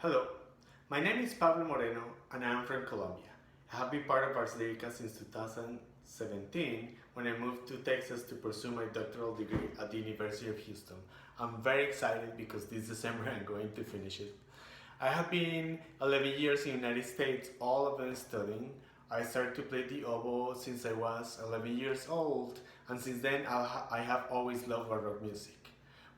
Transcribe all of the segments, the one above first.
Hello, my name is Pablo Moreno and I am from Colombia. I have been part of Ars Lyrica since 2017 when I moved to Texas to pursue my doctoral degree at the University of Houston. I'm very excited because this December I'm going to finish it. I have been 11 years in the United States, all of them studying. I started to play the oboe since I was 11 years old, and since then I have always loved Baroque music.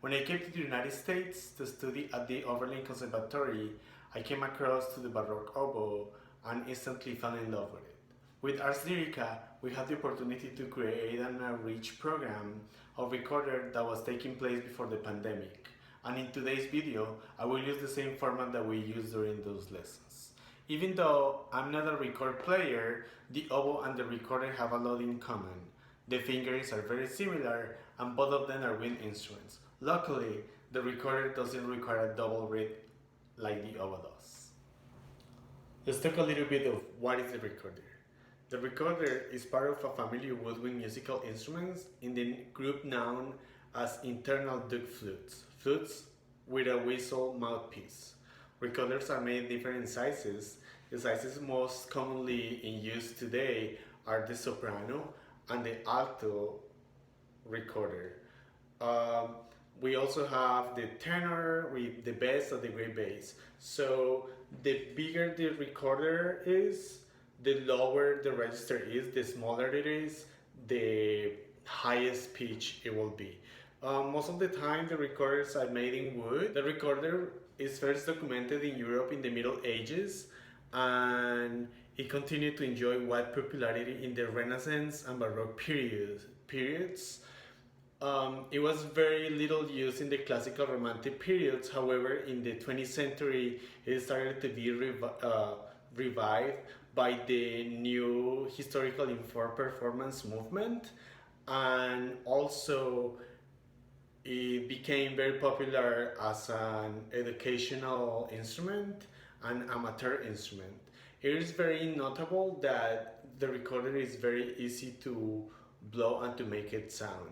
When I came to the United States to study at the Oberlin Conservatory, I came across to the Baroque oboe and instantly fell in love with it. With Ars Lyrica, we had the opportunity to create an outreach program of recorder that was taking place before the pandemic. And in today's video, I will use the same format that we used during those lessons. Even though I'm not a record player, the oboe and the recorder have a lot in common. The fingerings are very similar and both of them are wind instruments. Luckily, the recorder doesn't require a double reed like the oboe does. Let's talk a little bit of what is the recorder. The recorder is part of a family of woodwind musical instruments in the group known as internal duck flutes, flutes with a whistle mouthpiece. Recorders are made in different sizes. The sizes most commonly in use today are the soprano and the alto recorder. We also have the tenor with the bass and the great bass. So the bigger the recorder is, the lower the register is, the smaller it is, the highest pitch it will be. Most of the time the recorders are made in wood. The recorder is first documented in Europe in the Middle Ages, and it continued to enjoy wide popularity in the Renaissance and Baroque periods. It was very little used in the classical romantic periods. However, in the 20th century, it started to be revived by the new historical informed performance movement, and also it became very popular as an educational instrument and amateur instrument. It is very notable that the recorder is very easy to blow and to make it sound.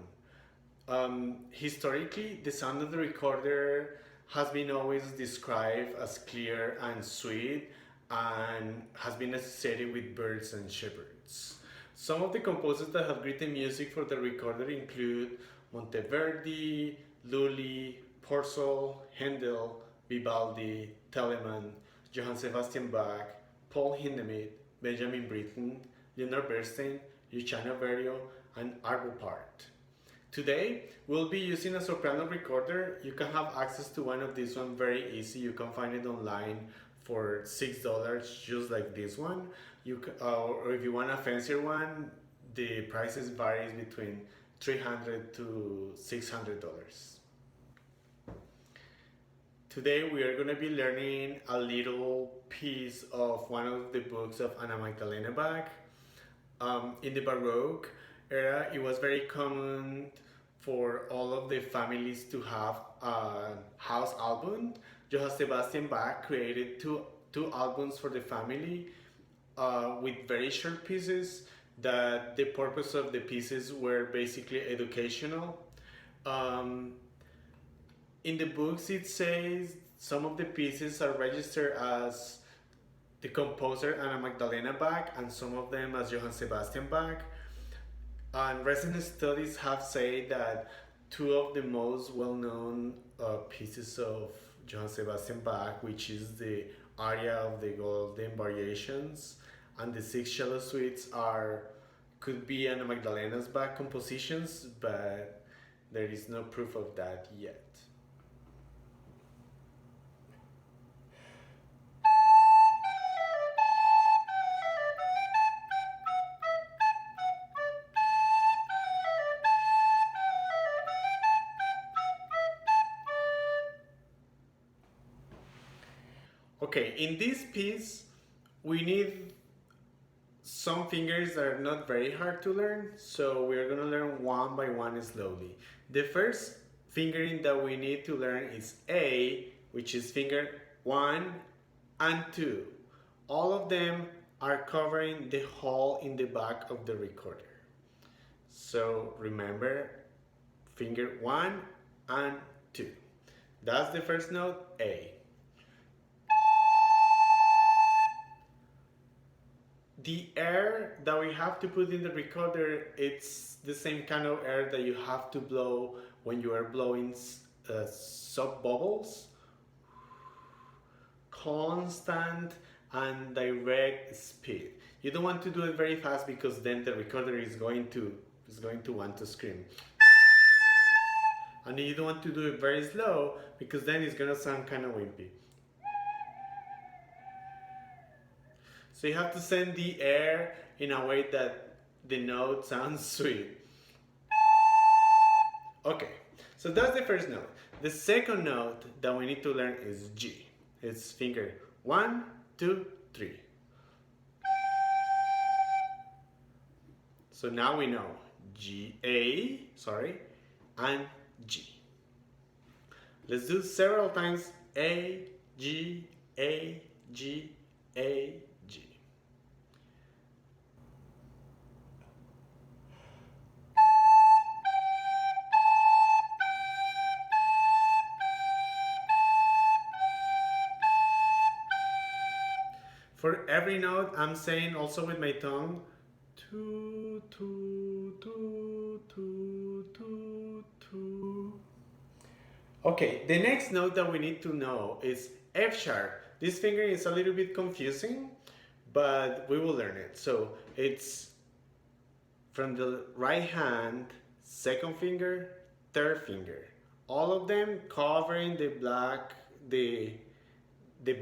Historically, the sound of the recorder has been always described as clear and sweet and has been associated with birds and shepherds. Some of the composers that have written music for the recorder include Monteverdi, Lully, Purcell, Handel, Vivaldi, Telemann, Johann Sebastian Bach, Paul Hindemith, Benjamin Britten, Leonard Bernstein, Luciano Berio, and Arvo Pärt. Today, we'll be using a soprano recorder. You can have access to one of these one very easy. You can find it online for $6, just like this one. Or if you want a fancier one, the prices varies between $300 to $600. Today we are going to be learning a little piece of one of the books of Anna Magdalena Bach. In the Baroque era, it was very common for all of the families to have a house album. Johann Sebastian Bach created two albums for the family with very short pieces that the purpose of the pieces were basically educational. In the books it says some of the pieces are registered as the composer Anna Magdalena Bach and some of them as Johann Sebastian Bach. And recent studies have said that two of the most well-known pieces of Johann Sebastian Bach, which is the aria of the Golden Variations and the six cello suites, could be Anna Magdalena's Bach compositions, but there is no proof of that yet. Okay, in this piece, we need some fingers that are not very hard to learn, so we are going to learn one by one slowly. The first fingering that we need to learn is A, which is finger 1 and 2. All of them are covering the hole in the back of the recorder. So remember, finger 1 and 2. That's the first note, A. The air that we have to put in the recorder, it's the same kind of air that you have to blow when you are blowing sub bubbles. Constant and direct speed. You don't want to do it very fast because then the recorder is going to want to scream. And you don't want to do it very slow because then it's gonna sound kind of wimpy. So you have to send the air in a way that the note sounds sweet. Okay, so that's the first note. The second note that we need to learn is G. It's finger 1, 2, 3. So now we know and G. Let's do several times A, G, A, G, A, G. For every note, I'm saying also with my tongue, two, two, two, two, two, two. Okay, the next note that we need to know is F sharp. This finger is a little bit confusing, but we will learn it. So it's from the right hand, second finger, third finger. All of them covering the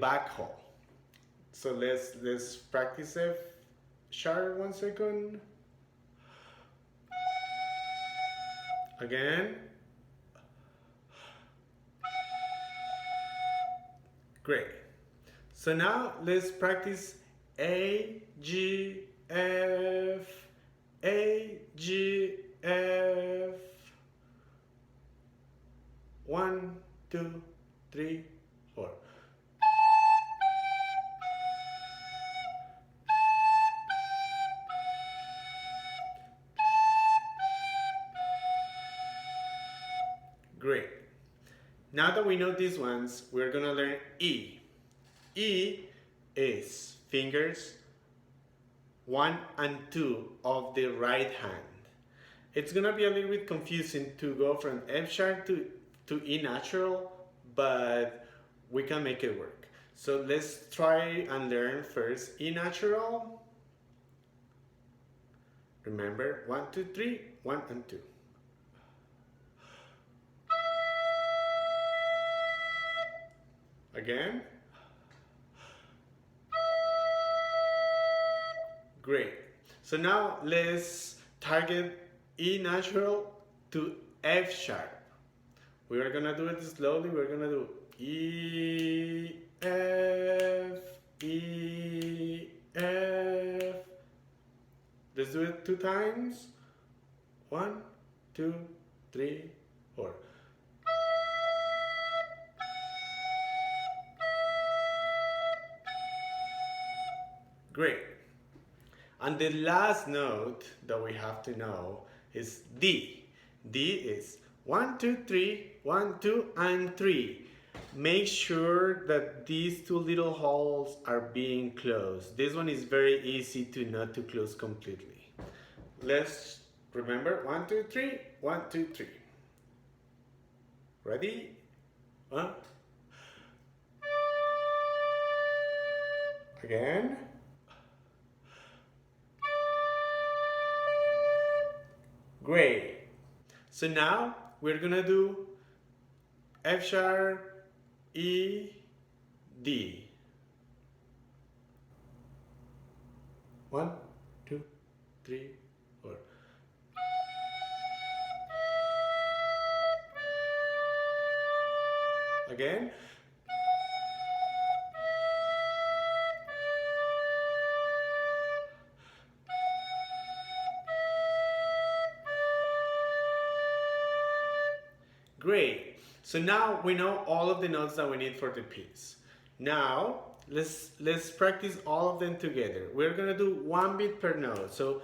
back hole. So let's practice F sharp 1 second. Again. Great. So now let's practice A, G, F, A, G, F. 1, 2, 3, 4. Great. Now that we know these ones, we're gonna learn E. E is fingers 1 and 2 of the right hand. It's gonna be a little bit confusing to go from F sharp to E natural, but we can make it work. So let's try and learn first E natural. Remember, 1, 2, 3, 1 and 2. Again. Great. So now let's target E natural to F sharp. We are gonna do it slowly. We're gonna do E, F, E, F. Let's do it 2 times. 1, 2, 3, 4. Great. And the last note that we have to know is D. D is 1, 2, 3, 1, 2, and 3. Make sure that these 2 little holes are being closed. This one is very easy to not to close completely. Let's remember 1, 2, 3, 1, 2, 3. Ready? 1. Again. Great. So now we're gonna do F sharp, E, D. 1, 2, 3, 4. Again. Great. So now we know all of the notes that we need for the piece. Now let's practice all of them together. We're gonna do 1 beat per note. So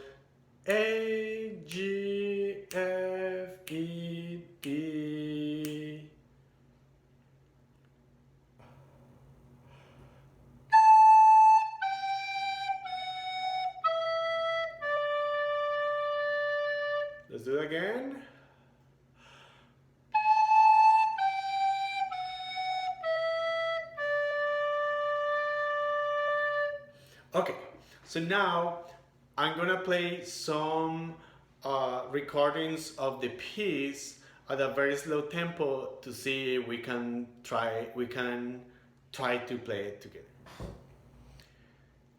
A, G, F, E, D. do it again. Okay, so now I'm gonna play some recordings of the piece at a very slow tempo to see if we can try to play it together.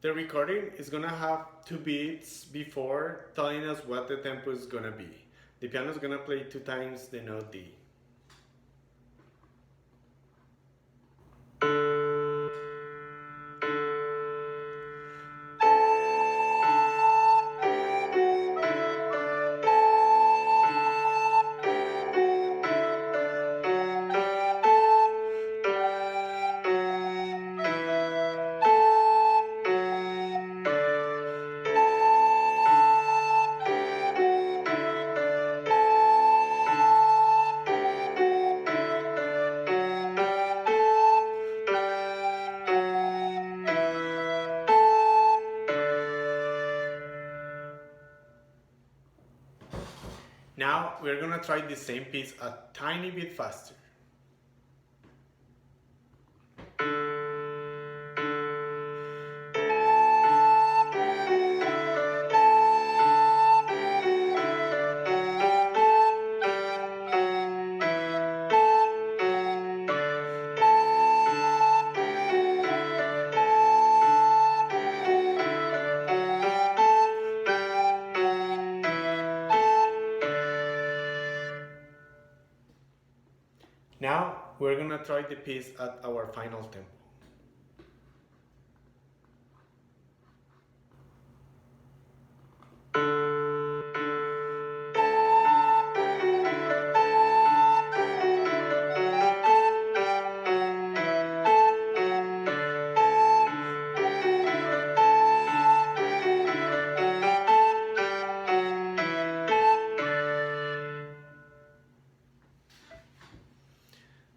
The recording is gonna have 2 beats before telling us what the tempo is gonna be. The piano is gonna play 2 times the note D. Now we're gonna try the same piece a tiny bit faster. Now we're gonna try the piece at our final tempo.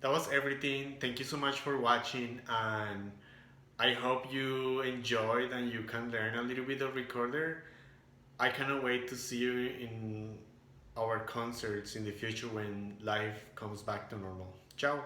That was everything. Thank you so much for watching, and I hope you enjoyed and you can learn a little bit of recorder. I cannot wait to see you in our concerts in the future when life comes back to normal. Ciao!